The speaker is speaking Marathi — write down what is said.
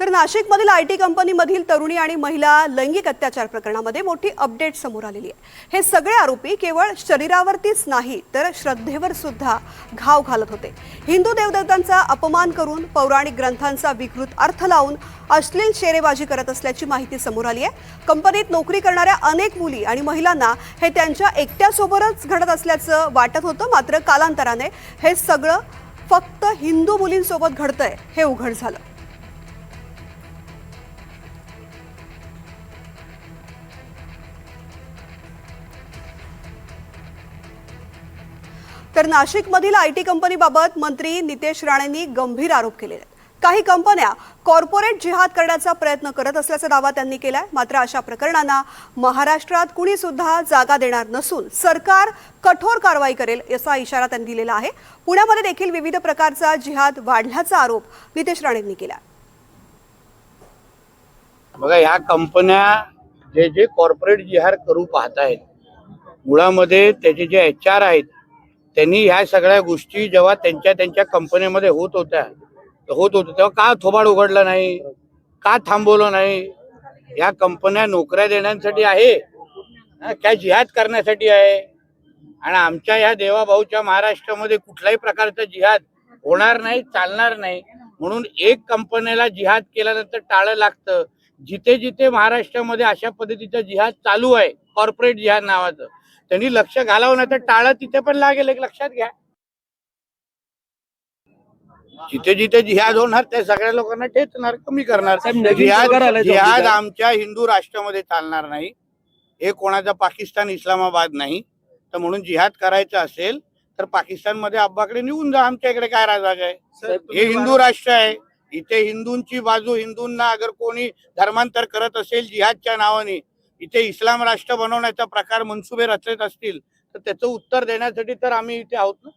तर नाशिकमधील आयटी कंपनीमधील तरुणी आणि महिला लैंगिक अत्याचार प्रकरणामध्ये मोठी अपडेट समोर आलेली आहे। हे सगळे आरोपी केवळ शरीरावरतीच नाही तर श्रद्धेवर सुद्धा घाव घालत होते। हिंदू देवदेवतांचा अपमान करून पौराणिक ग्रंथांचा विकृत अर्थ लावून अश्लील शेरेबाजी करत असल्याची माहिती समोर आली आहे। कंपनीत नोकरी करणाऱ्या अनेक मुली आणि महिलांना हे त्यांच्या एकट्यासोबतच घडत असल्याचं वाटत होतं, मात्र कालांतराने हे सगळं फक्त हिंदू मुलींसोबत घडतंय हे उघड झालं। तर नाशिकमधील आयटी कंपनीबाबत मंत्री नितेश राणेंनी गंभीर आरोप केले आहेत। काही कंपन्या कॉर्पोरेट जिहाद करण्याचा प्रयत्न करत असल्याचा दावा त्यांनी केलाय। मात्र अशा प्रकरणांना महाराष्ट्रात कुणी सुद्धा जागा देणार नसून सरकार कठोर कारवाई करेल असा इशारा त्यांनी दिलेला आहे। पुण्यामध्ये देखील विविध प्रकारचा जिहाद वाढल्याचा आरोप नितेश राणेंनी केला। बघा, ह्या कंपन्या जे कॉर्पोरेट जिहाद करू पाहत आहेत, मुळामध्ये त्याचे जे HR आहेत त्यांनी ह्या सगळ्या गोष्टी जेव्हा त्यांच्या कंपनीमध्ये होत होत्या तेव्हा का थोबाड उघडलं नाही, का थांबवलं नाही? ह्या कंपन्या नोकऱ्या देण्यासाठी आहे काय जिहाद करण्यासाठी आहे? आणि आमच्या ह्या देवाभाऊच्या महाराष्ट्रामध्ये कुठल्याही प्रकारचा जिहाद होणार नाही, चालणार नाही। म्हणून एक कंपनीला जिहाद केल्यानंतर टाळं लागतं। जिथे जिथे महाराष्ट्रामध्ये अशा पद्धतीचा जिहाद चालू आहे, कॉर्पोरेट जिहाद नावाचं, त्यांनी लक्ष घालावं, नाही तर टाळं तिथे पण लागेल, एक लक्षात घ्या। जिथे जिथे जिहाद होणार त्या सगळ्या लोकांना ठेचणार, कमी करणार। जिहाद आमच्या हिंदू राष्ट्रामध्ये चालणार नाही। हे कोणाचा पाकिस्तान इस्लामाबाद नाही। तर म्हणून जिहाद करायचं असेल तर पाकिस्तानमध्ये अब्बाकडे निघून जा, आमच्या इकडे काय राजाग आहे? हे हिंदू राष्ट्र आहे। इथे हिंदूंची बाजू, हिंदूंना अगर कोणी धर्मांतर करत असेल जिहादच्या नावाने, इथे इस्लाम राष्ट्र बनवण्याचा प्रकार मनसुबे रचत असतील तर त्याचं उत्तर देण्यासाठी तर आम्ही इथे आहोत ना।